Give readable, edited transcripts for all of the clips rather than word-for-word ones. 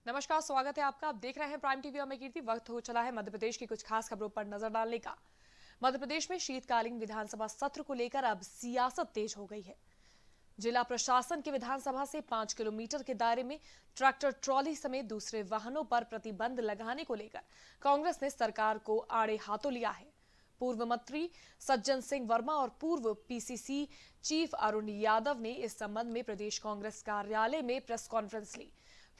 नमस्कार, स्वागत है आपका। आप देख रहे हैं प्राइम टीवी और मैं कीर्ति। वक्त हो चला है मध्य प्रदेश की कुछ खास खबरों पर नजर डालने का। मध्य प्रदेश में शीतकालीन विधानसभा सत्र को लेकर अब सियासत तेज हो गई है। जिला प्रशासन के विधानसभा से 5 किलोमीटर के दायरे में ट्रैक्टर ट्रॉली समेत दूसरे वाहनों पर प्रतिबंध लगाने को लेकर कांग्रेस ने सरकार को आड़े हाथों लिया है। पूर्व मंत्री सज्जन सिंह वर्मा और पूर्व पीसीसी चीफ अरुण यादव ने इस संबंध में प्रदेश कांग्रेस कार्यालय में प्रेस कॉन्फ्रेंस ली।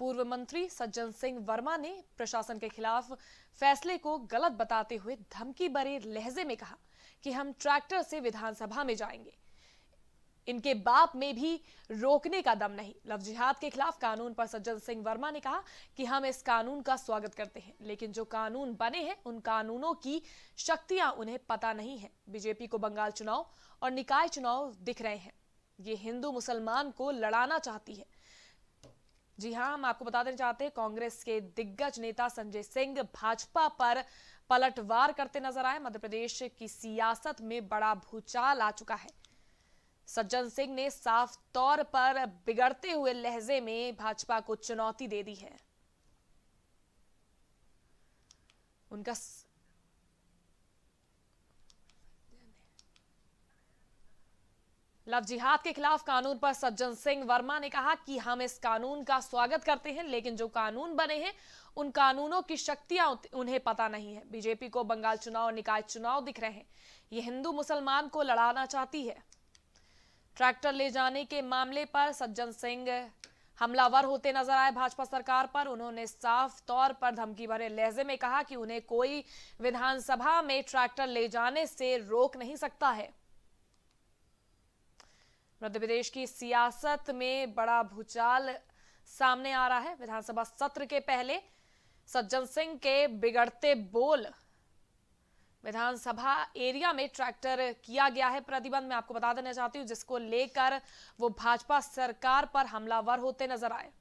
पूर्व मंत्री सज्जन सिंह वर्मा ने प्रशासन के खिलाफ फैसले को गलत बताते हुए धमकी भरे लहजे में कहा कि हम ट्रैक्टर से विधानसभा में जाएंगे, इनके बाप में भी रोकने का दम नहीं। लव जिहाद के खिलाफ कानून पर सज्जन सिंह वर्मा ने कहा कि हम इस कानून का स्वागत करते हैं, लेकिन जो कानून बने हैं उन कानूनों की शक्तियां उन्हें पता नहीं है। बीजेपी को बंगाल चुनाव और निकाय चुनाव दिख रहे हैं, ये हिंदू मुसलमान को लड़ाना चाहती है। जी हां, हम आपको बता देना चाहते हैं, कांग्रेस के दिग्गज नेता संजय सिंह भाजपा पर पलटवार करते नजर आए। मध्य प्रदेश की सियासत में बड़ा भूचाल आ चुका है। सज्जन सिंह ने साफ तौर पर बिगड़ते हुए लहजे में भाजपा को चुनौती दे दी है। उनका लव जिहाद के खिलाफ कानून पर सज्जन सिंह वर्मा ने कहा कि हम इस कानून का स्वागत करते हैं, लेकिन जो कानून बने हैं उन कानूनों की शक्तियां उन्हें पता नहीं है। बीजेपी को बंगाल चुनाव और निकाय चुनाव दिख रहे हैं, ये हिंदू मुसलमान को लड़ाना चाहती है। ट्रैक्टर ले जाने के मामले पर सज्जन सिंह हमलावर होते नजर आए भाजपा सरकार पर। उन्होंने साफ तौर पर धमकी भरे लहजे में कहा कि उन्हें कोई विधानसभा में ट्रैक्टर ले जाने से रोक नहीं सकता है। मध्य प्रदेश की सियासत में बड़ा भूचाल सामने आ रहा है। विधानसभा सत्र के पहले सज्जन सिंह के बिगड़ते बोल, विधानसभा एरिया में ट्रैक्टर किया गया है प्रतिबंध, मैं आपको बता देना चाहती हूं, जिसको लेकर वो भाजपा सरकार पर हमलावर होते नजर आए।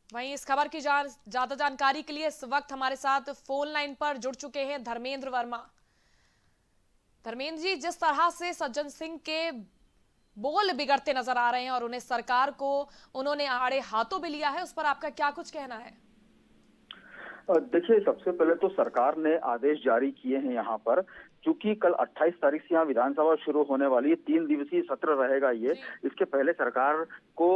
वहीं इस खबर की ज्यादा जानकारी के लिए इस वक्त हमारे साथ फोन लाइन पर जुड़ चुके हैं धर्मेंद्र वर्मा। धर्मेंद्र जी, जिस तरह से सज्जन सिंह के बोल बिगड़ते नजर आ रहे हैं और उन्हें सरकार को उन्होंने आड़े हाथों में लिया है, उस पर आपका क्या कुछ कहना है? देखिए, सबसे पहले तो सरकार ने आदेश जारी किए हैं यहाँ पर, क्योंकि कल 28 तारीख से यहाँ विधानसभा शुरू होने वाली है। 3 दिवसीय सत्र रहेगा ये। इसके पहले सरकार को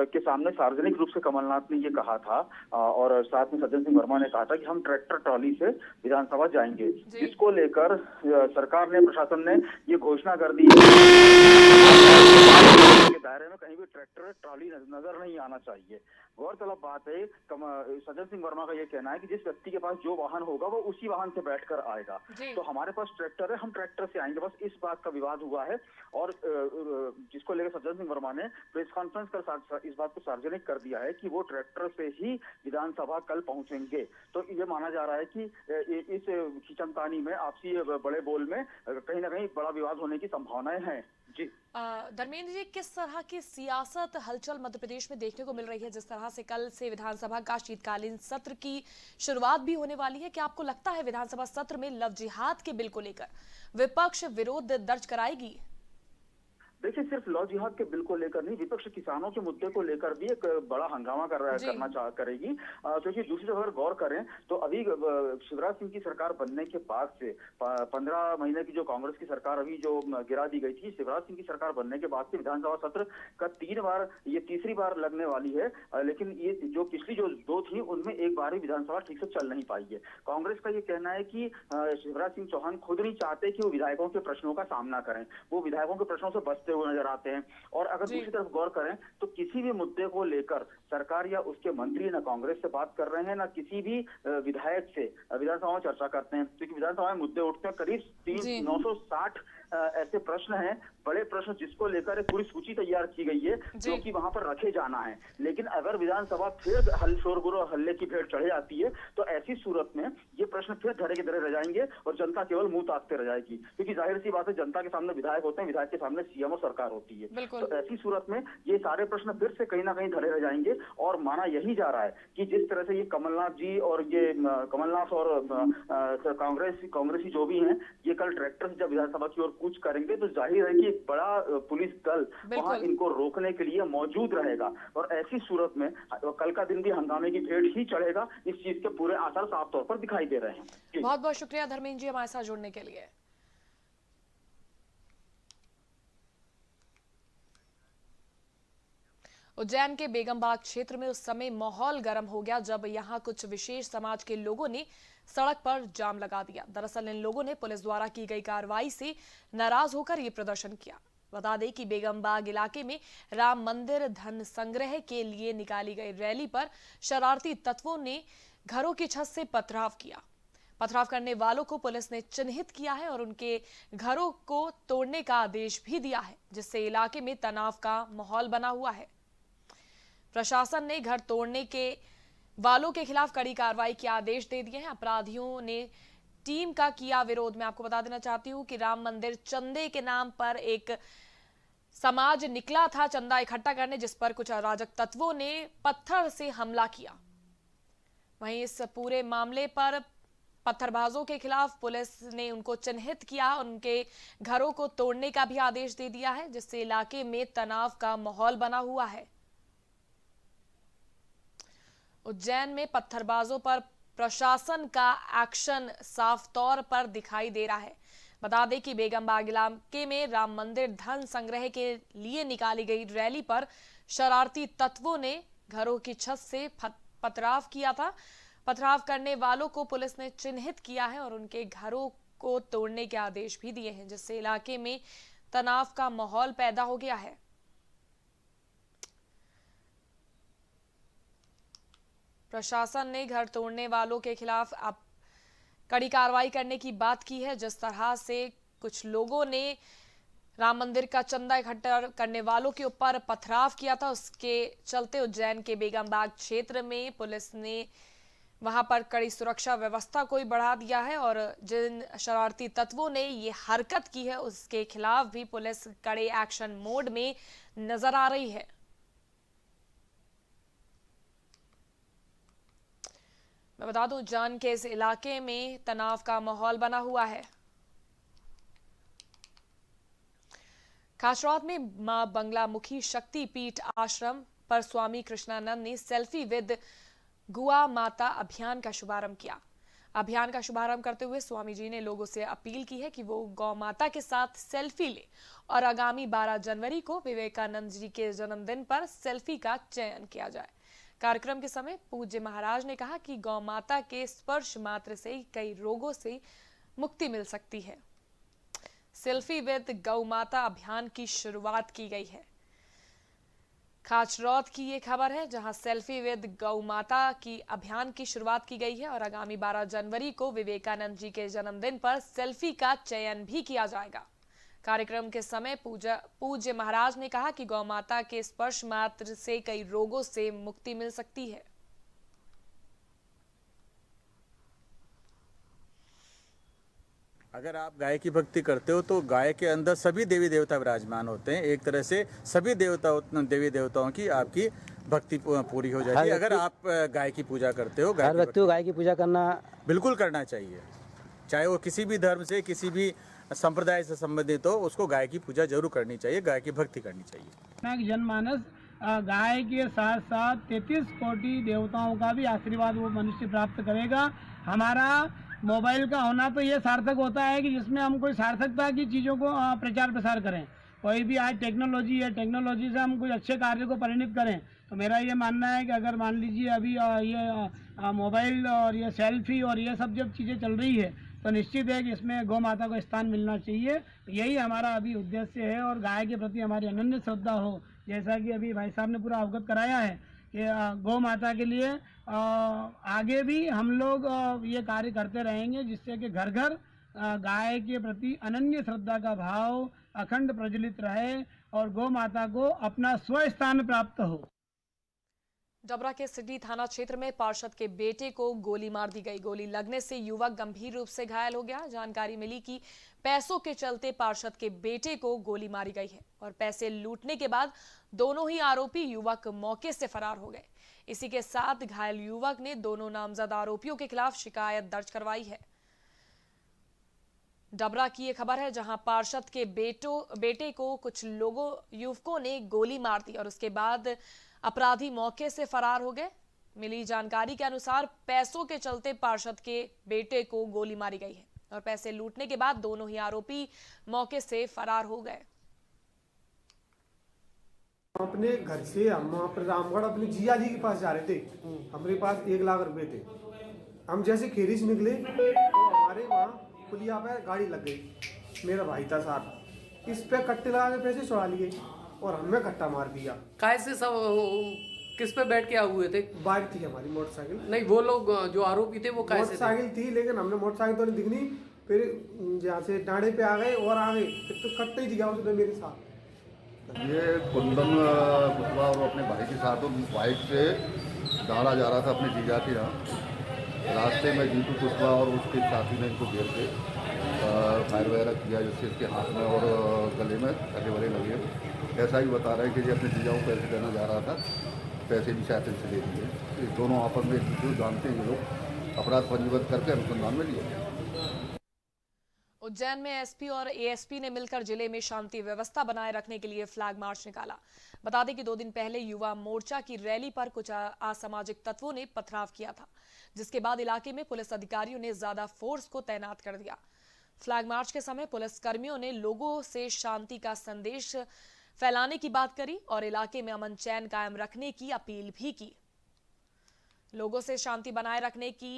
के सामने सार्वजनिक रूप से कमलनाथ ने ये कहा था और साथ में सज्जन सिंह वर्मा ने कहा था कि हम ट्रैक्टर ट्रॉली से विधानसभा जाएंगे, जिसको लेकर सरकार ने, प्रशासन ने ये घोषणा कर दी है के दायरे में कहीं भी ट्रैक्टर ट्रॉली नजर नहीं आना चाहिए। गौरतलब बात है, सज्जन सिंह वर्मा का ये कहना है कि जिस व्यक्ति के पास जो वाहन होगा वो उसी वाहन से बैठकर आएगा। तो हमारे पास ट्रैक्टर है, हम ट्रैक्टर से आएंगे, बस इस बात का विवाद हुआ है। और जिसको लेकर सज्जन सिंह वर्मा ने प्रेस कॉन्फ्रेंस कर इस बात को सार्वजनिक कर दिया है कि वो ट्रैक्टर से ही विधानसभा कल पहुंचेंगे। तो ये माना जा रहा है कि इस खींचतानी में, आपसी बड़े बोल में कहीं ना कहीं बड़ा विवाद होने की संभावनाएं हैं। जी धर्मेंद्र जी, किस तरह की सियासत हलचल मध्य प्रदेश में देखने को मिल रही है? जिस तरह से कल से विधानसभा का शीतकालीन सत्र की शुरुआत भी होने वाली है, क्या आपको लगता है विधानसभा सत्र में लव जिहाद के बिल को लेकर विपक्ष विरोध दर्ज कराएगी? देखिए, सिर्फ लव जिहाद के बिल को लेकर नहीं, विपक्ष किसानों के मुद्दे को लेकर भी एक बड़ा हंगामा करना करेगी। क्योंकि दूसरी तरफ अगर गौर करें तो अभी शिवराज सिंह की सरकार बनने के बाद से 15 महीने की जो कांग्रेस की सरकार अभी जो गिरा दी गई थी, शिवराज सिंह की सरकार बनने के बाद से विधानसभा सत्र का 3 बार, ये तीसरी बार लगने वाली है। लेकिन ये जो पिछली जो 2 थी उनमें एक बार भी विधानसभा ठीक से चल नहीं पाई है। कांग्रेस का ये कहना है कि शिवराज सिंह चौहान खुद नहीं चाहते कि वो विधायकों के प्रश्नों का सामना करें, वो विधायकों के प्रश्नों से बचते हुए नजर आते हैं। और अगर दूसरी तरफ गौर करें तो किसी भी मुद्दे को लेकर सरकार या उसके मंत्री न कांग्रेस से बात कर रहे हैं, न किसी भी विधायक से विधानसभा में चर्चा करते हैं। क्योंकि विधानसभा में मुद्दे उठते हैं, करीब 960 ऐसे प्रश्न हैं, बड़े प्रश्न, जिसको लेकर एक पूरी सूची तैयार की गई है जो कि वहां पर रखे जाना है। लेकिन अगर विधानसभा फिर शोरगुल और हल्ले की भेंट चढ़ जाती है तो ऐसी सूरत में ये प्रश्न फिर धरे के धरे रह जाएंगे और जनता केवल मुंह ताकते रह जाएगी। क्योंकि जाहिर सी बात है, जनता के सामने विधायक होते हैं, विधायक के सामने सीएम और सरकार होती है। बिल्कुल। तो ऐसी सूरत में ये सारे प्रश्न फिर से कहीं ना कहीं धरे रह जाएंगे और माना यही जा रहा है कि जिस तरह से ये कमलनाथ जी और ये कमलनाथ और कांग्रेसी जो भी हैं, ये कल ट्रैक्टर से जब विधानसभा की ओर कूच करेंगे तो जाहिर है कि एक बड़ा पुलिस दल वहां इनको रोकने के लिए मौजूद रहेगा और ऐसी सूरत में कल का दिन भी हंगामे की भेंट ही चढ़ेगा। इस चीज के पूरे आसार साफ तौर पर दिखाई दे रहे हैं। बहुत बहुत शुक्रिया धर्मेंद्र जी हमारे साथ जुड़ने के लिए। उज्जैन के बेगमबाग क्षेत्र में उस समय माहौल गर्म हो गया जब यहां कुछ विशेष समाज के लोगों ने सड़क पर जाम लगा दिया। दरअसल इन लोगों ने पुलिस द्वारा की गई कार्रवाई से नाराज होकर ये प्रदर्शन किया। बता दें कि बेगमबाग इलाके में राम मंदिर धन संग्रह के लिए निकाली गई रैली पर शरारती तत्वों ने घरों की छत से पथराव किया। पथराव करने वालों को पुलिस ने चिन्हित किया है और उनके घरों को तोड़ने का आदेश भी दिया है, जिससे इलाके में तनाव का माहौल बना हुआ है। प्रशासन ने घर तोड़ने के वालों के खिलाफ कड़ी कार्रवाई के आदेश दे दिए हैं। अपराधियों ने टीम का किया विरोध। मैं आपको बता देना चाहती हूं कि राम मंदिर चंदे के नाम पर एक समाज निकला था चंदा इकट्ठा करने, जिस पर कुछ अराजक तत्वों ने पत्थर से हमला किया। वहीं इस पूरे मामले पर पत्थरबाजों के खिलाफ पुलिस ने उनको चिन्हित किया, उनके घरों को तोड़ने का भी आदेश दे दिया है, जिससे इलाके में तनाव का माहौल बना हुआ है। उज्जैन में पत्थरबाजों पर प्रशासन का एक्शन साफ तौर पर दिखाई दे रहा है। बता दें कि बेगमबाग इलाके में राम मंदिर धन संग्रह के लिए निकाली गई रैली पर शरारती तत्वों ने घरों की छत से पथराव किया था। पथराव करने वालों को पुलिस ने चिन्हित किया है और उनके घरों को तोड़ने के आदेश भी दिए हैं, जिससे इलाके में तनाव का माहौल पैदा हो गया है। प्रशासन ने घर तोड़ने वालों के खिलाफ अब कड़ी कार्रवाई करने की बात की है। जिस तरह से कुछ लोगों ने राम मंदिर का चंदा इकट्ठा करने वालों के ऊपर पथराव किया था, उसके चलते उज्जैन के बेगमबाग क्षेत्र में पुलिस ने वहां पर कड़ी सुरक्षा व्यवस्था को ही बढ़ा दिया है और जिन शरारती तत्वों ने ये हरकत की है उसके खिलाफ भी पुलिस कड़े एक्शन मोड में नजर आ रही है। मैं बता दूं उज्जैन के इस इलाके में तनाव का माहौल बना हुआ है। खासरात में मां बंगलामुखी शक्ति पीठ आश्रम पर स्वामी कृष्णानंद ने सेल्फी विद गुआ माता अभियान का शुभारंभ किया। अभियान का शुभारंभ करते हुए स्वामी जी ने लोगों से अपील की है कि वो गौ माता के साथ सेल्फी ले और आगामी 12 जनवरी को विवेकानंद जी के जन्मदिन पर सेल्फी का चयन किया जाए। कार्यक्रम के समय पूज्य महाराज ने कहा कि गौ माता के स्पर्श मात्र से कई रोगों से मुक्ति मिल सकती है। सेल्फी विद गौ माता अभियान की शुरुआत की गई है। खाचरौद की ये खबर है, जहां सेल्फी विद गौ माता की अभियान की शुरुआत की गई है और आगामी 12 जनवरी को विवेकानंद जी के जन्मदिन पर सेल्फी का चयन भी किया जाएगा। कार्यक्रम के समय पूज्य महाराज ने कहा कि गौ माता के स्पर्श मात्र से कई रोगों से मुक्ति मिल सकती है। अगर आप गाय की भक्ति करते हो तो गाय के अंदर सभी देवी देवता विराजमान होते हैं। एक तरह से सभी देवी देवताओं की आपकी भक्ति पूरी हो जाती है। अगर आप गाय की पूजा करते हो, हर व्यक्ति को गाय की पूजा करना बिल्कुल करना चाहिए, चाहे वो किसी भी धर्म से किसी भी संप्रदाय से संबंधित हो, उसको गाय की पूजा जरूर करनी चाहिए, गाय की भक्ति करनी चाहिए। जनमानस गाय के साथ साथ 33 कोटि देवताओं का भी आशीर्वाद वो मनुष्य प्राप्त करेगा। हमारा मोबाइल का होना तो ये सार्थक होता है कि जिसमें हम कोई सार्थकता की चीज़ों को प्रचार प्रसार करें। कोई भी आज टेक्नोलॉजी है, टेक्नोलॉजी से हम कुछ अच्छे कार्य को परिणित करें। तो मेरा ये मानना है कि अगर मान लीजिए अभी ये मोबाइल और ये सेल्फी और ये सब जब चीज़ें चल रही है तो निश्चित है कि इसमें गौ माता को स्थान मिलना चाहिए। तो यही हमारा अभी उद्देश्य है और गाय के प्रति हमारी अनन्य श्रद्धा हो, जैसा कि अभी भाई साहब ने पूरा अवगत कराया है कि गौ माता के लिए आगे भी हम लोग ये कार्य करते रहेंगे, जिससे कि घर घर गाय के प्रति अनन्य श्रद्धा का भाव अखंड प्रज्वलित रहे और गौ माता को अपना स्वस्थान प्राप्त हो। डबरा के सिडनी थाना क्षेत्र में पार्षद के बेटे को गोली मार दी गई। गोली लगने से युवक गंभीर रूप से घायल हो गया। जानकारी मिली कि पैसों के चलते पार्षद के बेटे को गोली मारी गई है और पैसे लूटने के बाद दोनों ही आरोपी युवक मौके से फरार हो गए। इसी के साथ घायल युवक ने दोनों नामजद आरोपियों के खिलाफ शिकायत दर्ज करवाई है। डबरा की ये खबर है, जहां पार्षद के बेटे को कुछ युवकों ने गोली मार दी और उसके बाद अपराधी मौके से फरार हो गए। मिली जानकारी के अनुसार पैसों के चलते पार्षद के बेटे को गोली मारी गई है और पैसे लूटने के बाद दोनों ही आरोपी मौके से फरार हो गए। अपने घर से हम वहाँ पर रामगढ़ अपने जिया जी के पास जा रहे थे। हमारे पास 1 लाख रुपए थे। हम जैसे खेरी से निकले तो हमारे वहाँ पुलिया पे गाड़ी लग गई। मेरा भाई था साथ, इस पे कट्टे लगा के पैसे छुड़ा लिए और हमें कट्टा मार दिया। कैसे सब किस पे बैठ के हुए थे? बाइक थी हमारी, मोटरसाइकिल नहीं। वो लोग जो आरोपी थे वो कैसे? मोटरसाइकिल थी, लेकिन हमने मोटरसाइकिल तो नहीं दिखनी। फिर जहाँ से डांडे पे आ गए और आ गए, फिर तो कट्टे ही दिया उसने मेरे साथ। ये कुंदन कुशवाहा और अपने भाई के साथ बाइक से डाला जा रहा था अपने जीजा के यहाँ। रास्ते में जीतू कुशवाहा और उसके साथी ने इनको घेर के फायर वगैरह किया, जिससे इसके हाथ में और गले में सगे वगे लगे। ऐसा ही बता रहे हैं कि ये अपने जीजा को पैसे देना जा रहा था, पैसे भी शायद से दे दिए। इस दोनों आपस में एक दूसरे को जानते हैं। ये लोग अपराध पंजीबद्ध करके अनुसंधान में लिए। उज्जैन में एसपी और एएसपी ने मिलकर जिले में शांति व्यवस्था बनाए रखने के लिए फ्लैग मार्च निकाला। बता दें कि 2 दिन पहले युवा मोर्चा की रैली पर कुछ असामाजिक तत्वों ने पथराव किया था, जिसके बाद इलाके में पुलिस अधिकारियों ने ज्यादा फोर्स को तैनात कर दिया। फ्लैग मार्च के समय पुलिस कर्मियों ने लोगों से शांति का संदेश फैलाने की बात करी और इलाके में अमन चैन कायम रखने की अपील भी की। लोगों से शांति बनाए रखने की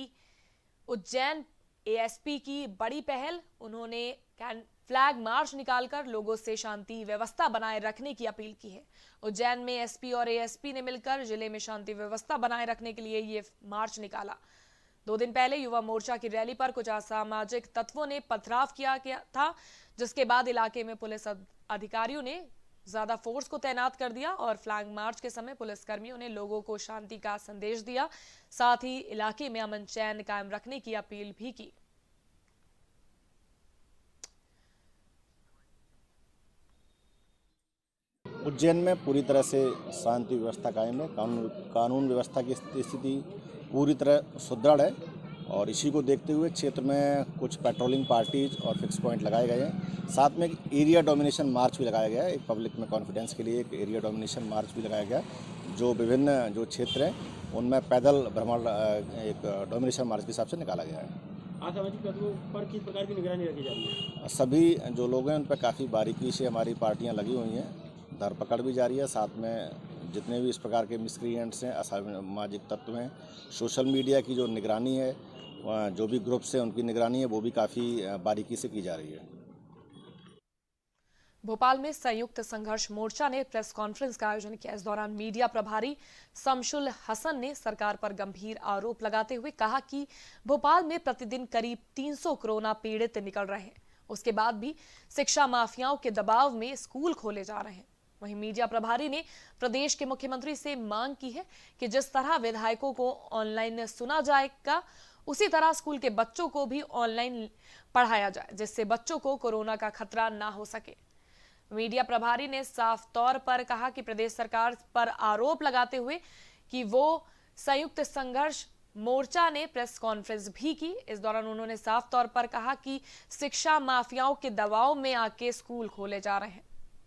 उज्जैन एएसपी की बड़ी पहल। उन्होंने फ्लैग मार्च निकालकर लोगों से शांति व्यवस्था बनाए रखने की अपील की है। उज्जैन में एसपी और एएसपी ने मिलकर जिले में शांति व्यवस्था बनाए रखने के लिए ये मार्च निकाला। 2 दिन पहले युवा मोर्चा की रैली पर कुछ असामाजिक तत्वों ने पथराव किया था, जिसके बाद इलाके में पुलिस अधिकारियों ने ज्यादा फोर्स को तैनात कर दिया और फ्लैग मार्च के समय पुलिस कर्मियों ने लोगों को शांति का संदेश दिया, साथ ही इलाके में अमन चैन कायम रखने की अपील भी की। उज्जैन में पूरी तरह से शांति व्यवस्था कायम है। कानून व्यवस्था की स्थिति पूरी तरह सुदृढ़ है और इसी को देखते हुए क्षेत्र में कुछ पेट्रोलिंग पार्टीज और फिक्स पॉइंट लगाए गए हैं। साथ में एक एरिया डोमिनेशन मार्च भी लगाया गया है। एक पब्लिक में कॉन्फिडेंस के लिए एक एरिया डोमिनेशन मार्च भी लगाया गया है, जो विभिन्न जो क्षेत्र हैं उनमें पैदल भ्रमण एक डोमिनेशन मार्च के हिसाब से निकाला गया है। असामाजिक तत्वों पर किस प्रकार की निगरानी रखी जा रही है? सभी जो लोग हैं उन पर काफ़ी बारीकी से हमारी पार्टियाँ लगी हुई हैं, धरपकड़ भी जारी है। साथ में जितने भी इस प्रकार के मिसक्रिएंट्स हैं, असामाजिक तत्व हैं, सोशल मीडिया की जो निगरानी है, जो भी ग्रुप्स हैं उनकी निगरानी है, वो भी काफ़ी बारीकी से की जा रही है। भोपाल में संयुक्त संघर्ष मोर्चा ने प्रेस कॉन्फ्रेंस का आयोजन किया। इस दौरान मीडिया प्रभारी शमशुल हसन ने सरकार पर गंभीर आरोप लगाते हुए कहा कि भोपाल में प्रतिदिन करीब 300 कोरोना पीड़ित निकल रहे हैं, उसके बाद भी शिक्षा माफियाओं के दबाव में स्कूल खोले जा रहे हैं। वहीं मीडिया प्रभारी ने प्रदेश के मुख्यमंत्री से मांग की है कि जिस तरह विधायकों को ऑनलाइन सुना जाएगा, उसी तरह स्कूल के बच्चों को भी ऑनलाइन पढ़ाया जाए, जिससे बच्चों को कोरोना का खतरा ना हो सके। मीडिया प्रभारी ने साफ तौर पर कहा कि प्रदेश सरकार पर आरोप लगाते हुए कि वो संयुक्त संघर्ष मोर्चा ने प्रेस कॉन्फ्रेंस भी की। इस दौरान उन्होंने साफ तौर पर कहा कि शिक्षा माफियाओं के दबाव में आके स्कूल खोले जा रहे हैं।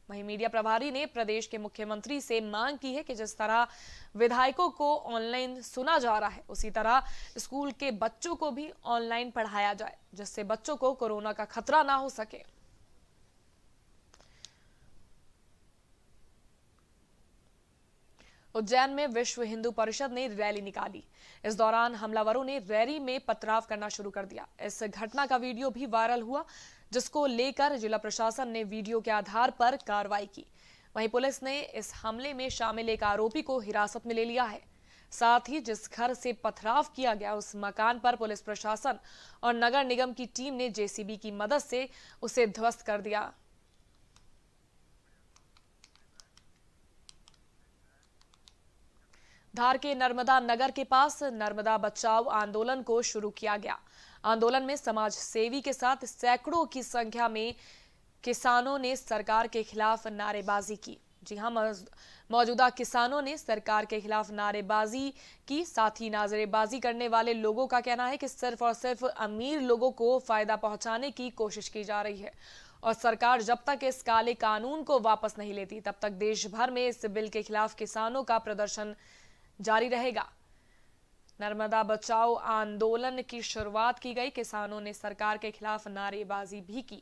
वहीं मीडिया प्रभारी ने प्रदेश के मुख्यमंत्री से मांग की है कि जिस तरह विधायकों को ऑनलाइन सुना जा रहा है, उसी तरह स्कूल के बच्चों को भी ऑनलाइन पढ़ाया जाए, जिससे बच्चों को कोरोना का खतरा ना हो सके। उज्जैन में विश्व हिंदू परिषद ने रैली निकाली। इस दौरान हमलावरों ने रैली में पथराव करना शुरू कर दिया। इस घटना का वीडियो भी वायरल हुआ, जिसको लेकर जिला प्रशासन ने वीडियो के आधार पर कार्रवाई की। वहीं पुलिस ने इस हमले में शामिल एक आरोपी को हिरासत में ले लिया है। साथ ही जिस घर से पथराव किया गया, उस मकान पर पुलिस प्रशासन और नगर निगम की टीम ने जेसीबी की मदद से उसे ध्वस्त कर दिया। धार के नर्मदा नगर के पास नर्मदा बचाओ आंदोलन को शुरू किया गया। आंदोलन में समाज सेवी के साथ सैकड़ों की संख्या में किसानों ने सरकार के खिलाफ नारेबाजी की। जी हां, मौजूदा किसानों ने सरकार के खिलाफ नारेबाजी की। साथ ही नारेबाजी करने वाले लोगों का कहना है कि सिर्फ और सिर्फ अमीर लोगों को फायदा पहुंचाने की कोशिश की जा रही है और सरकार जब तक इस काले कानून को वापस नहीं लेती तब तक देश भर में इस बिल के खिलाफ किसानों का प्रदर्शन जारी रहेगा। नर्मदा बचाओ आंदोलन की शुरुआत की गई। किसानों ने सरकार के खिलाफ नारेबाजी भी की।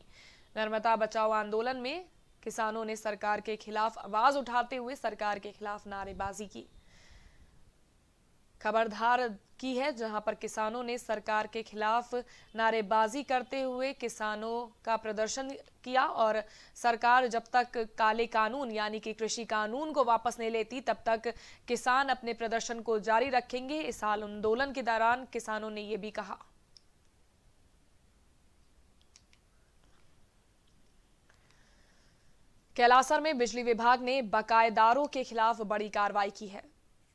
नर्मदा बचाओ आंदोलन में किसानों ने सरकार के खिलाफ आवाज उठाते हुए सरकार के खिलाफ नारेबाजी की। खबर धार की है, जहां पर किसानों ने सरकार के खिलाफ नारेबाजी करते हुए किसानों का प्रदर्शन किया और सरकार जब तक काले कानून यानी कि कृषि कानून को वापस नहीं लेती तब तक किसान अपने प्रदर्शन को जारी रखेंगे। इस आंदोलन के दौरान किसानों ने यह भी कहा। कैलासर में बिजली विभाग ने बकायेदारों के खिलाफ बड़ी कार्रवाई की है।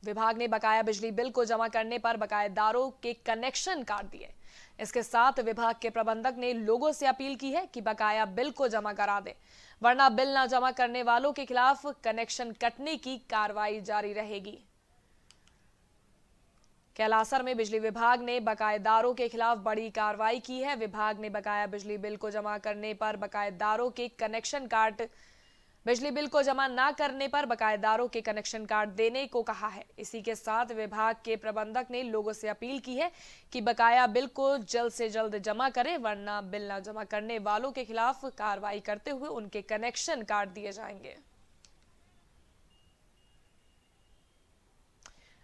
विभाग ने बकाया बिजली बिल को जमा करने पर बकायेदारों के कनेक्शन काट दिए। इसके साथ विभाग के प्रबंधक ने लोगों से अपील की है कि बकाया बिल को जमा करा दें, वरना बिल न जमा करने वालों के खिलाफ कनेक्शन कटने की कार्रवाई जारी रहेगी। कैलासर में बिजली विभाग ने बकायेदारों के खिलाफ बड़ी कार्रवाई की है। विभाग ने बकाया बिजली बिल को जमा करने पर बकायेदारों के कनेक्शन काट बिजली बिल को जमा न करने पर बकायेदारों के कनेक्शन काट देने को कहा है। इसी के साथ विभाग के प्रबंधक ने लोगों से अपील की है कि बकाया बिल को जल्द से जल्द जमा करें, वरना बिल न जमा करने वालों के खिलाफ कार्रवाई करते हुए उनके कनेक्शन काट दिए जाएंगे।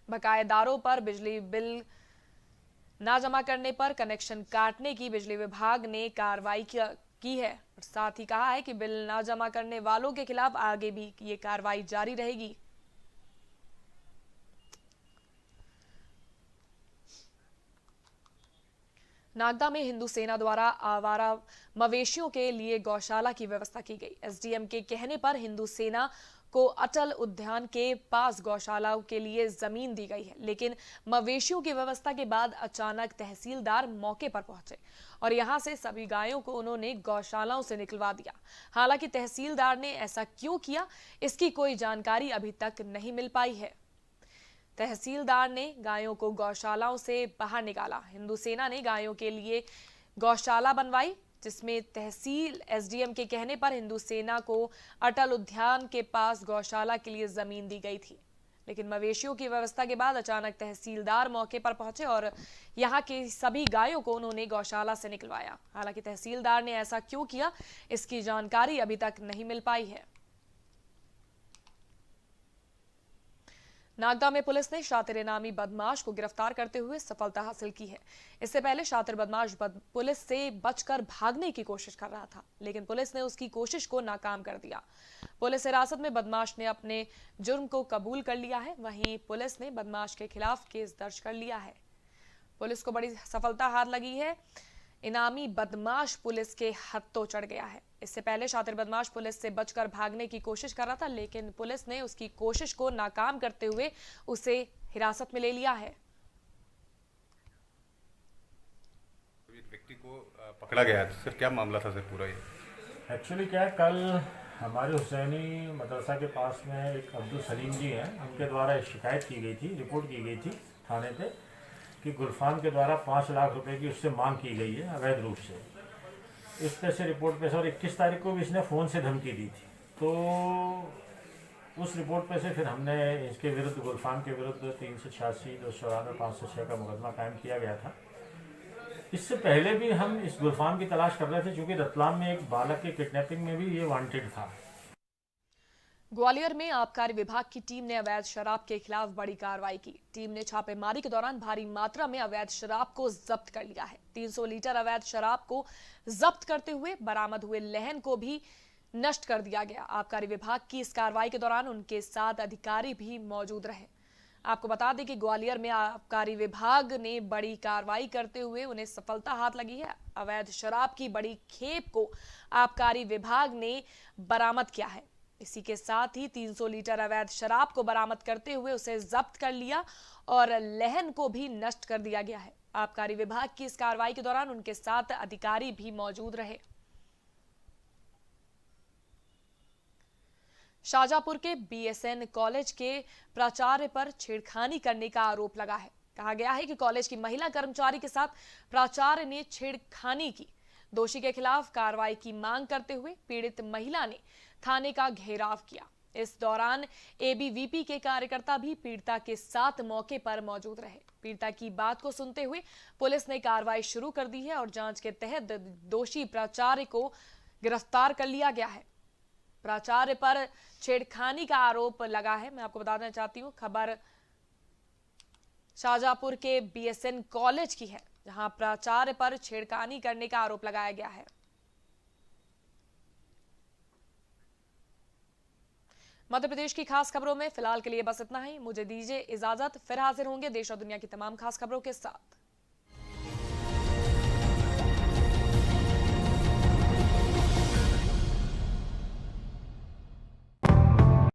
बकायेदारों पर बिजली बिल न जमा करने पर कनेक्शन काटने की बिजली विभाग ने कार्रवाई की है। साथ ही कहा है कि बिल न जमा करने वालों के खिलाफ आगे भी ये कार्रवाई जारी रहेगी। नागदा में हिंदू सेना द्वारा आवारा मवेशियों के लिए गौशाला की व्यवस्था की गई। एसडीएम के कहने पर हिंदू सेना को अटल उद्यान के पास गौशाला के लिए जमीन दी गई है, लेकिन मवेशियों की व्यवस्था के बाद अचानक तहसीलदार मौके पर पहुंचे और यहां से सभी गायों को उन्होंने गौशालाओं से निकलवा दिया। हालांकि तहसीलदार ने ऐसा क्यों किया, इसकी कोई जानकारी अभी तक नहीं मिल पाई है। तहसीलदार ने गायों को गौशालाओं से बाहर निकाला। हिंदू सेना ने गायों के लिए गौशाला बनवाई, जिसमें तहसील एसडीएम के कहने पर हिंदू सेना को अटल उद्यान के पास गौशाला के लिए जमीन दी गई थी, लेकिन मवेशियों की व्यवस्था के बाद अचानक तहसीलदार मौके पर पहुंचे और यहां की सभी गायों को उन्होंने गौशाला से निकलवाया। हालांकि तहसीलदार ने ऐसा क्यों किया, इसकी जानकारी अभी तक नहीं मिल पाई है। नागदा में पुलिस ने शातिर नामी बदमाश को गिरफ्तार करते हुए सफलता हासिल की है। इससे पहले शातिर बदमाश पुलिस से बचकर भागने की कोशिश कर रहा था, लेकिन पुलिस ने उसकी कोशिश को नाकाम कर दिया। पुलिस हिरासत में बदमाश ने अपने जुर्म को कबूल कर लिया है। वहीं पुलिस ने बदमाश के खिलाफ केस दर्ज कर लिया है। पुलिस को बड़ी सफलता हाथ लगी है। इनामी बदमाश पुलिस के हत्थों चढ़ गया है। इससे पहले शातिर बदमाश पुलिस से बचकर भागने की कोशिश कर रहा था, लेकिन पुलिस ने उसकी कोशिश को नाकाम करते हुए उसे हिरासत में ले लिया है। एक व्यक्ति को पकड़ा गया है, सर क्या मामला था सर पूरा ये? एक्चुअली क्या है, कल हमारे हुसैनी मदरसा के पास में एक अब्दुल सलीम जी हैं, उनके द्वारा एक शिकायत की गई थी, रिपोर्ट की गई थी थाने पे कि गुलफान के द्वारा 5 लाख रुपए की उससे मांग की गई है अवैध रूप से। इस तरह से रिपोर्ट पे सर 21 तारीख को भी इसने फ़ोन से धमकी दी थी, तो उस रिपोर्ट पे से फिर हमने इसके विरुद्ध, गुलफान के विरुद्ध 386, 294, 506 का मुकदमा कायम किया गया था। इससे पहले भी हम इस गुलफान की तलाश कर रहे थे, क्योंकि रतलाम में एक बालक के किडनैपिंग में भी ये वांटेड था। ग्वालियर में आबकारी विभाग की टीम ने अवैध शराब के खिलाफ बड़ी कार्रवाई की। टीम ने छापेमारी के दौरान भारी मात्रा में अवैध शराब को जब्त कर लिया है। 300 लीटर अवैध शराब को जब्त करते हुए बरामद हुए लहन को भी नष्ट कर दिया गया। आबकारी विभाग की इस कार्रवाई के दौरान उनके साथ अधिकारी भी मौजूद रहे। आपको बता दें कि ग्वालियर में आबकारी विभाग ने बड़ी कार्रवाई करते हुए उन्हें सफलता हाथ लगी है। अवैध शराब की बड़ी खेप को आबकारी विभाग ने बरामद किया है। इसी के साथ ही 300 लीटर अवैध शराब को बरामद करते हुए उसे जब्त कर लिया और लहन को भी नष्ट कर दिया गया है। आबकारी विभाग की इस कार्रवाई के दौरान उनके साथ अधिकारी भी मौजूद रहे। शाहजहांपुर के बीएसएन कॉलेज के प्राचार्य पर छेड़खानी करने का आरोप लगा है। कहा गया है कि कॉलेज की महिला कर्मचारी के साथ प्राचार्य ने छेड़खानी की। दोषी के खिलाफ कार्रवाई की मांग करते हुए पीड़ित महिला ने थाने का घेराव किया। इस दौरान एबीवीपी के कार्यकर्ता भी पीड़िता के साथ मौके पर मौजूद रहे। पीड़िता की बात को सुनते हुए पुलिस ने कार्रवाई शुरू कर दी है और जांच के तहत दोषी प्राचार्य को गिरफ्तार कर लिया गया है। प्राचार्य पर छेड़खानी का आरोप लगा है। मैं आपको बताना चाहती हूँ, खबर शाहजहांपुर के बीएसएन कॉलेज की है, जहां प्राचार्य पर छेड़खानी करने का आरोप लगाया गया है। मध्य प्रदेश की खास खबरों में फिलहाल के लिए बस इतना ही। मुझे दीजिए इजाजत, फिर हाजिर होंगे देश और दुनिया की तमाम खास खबरों के साथ।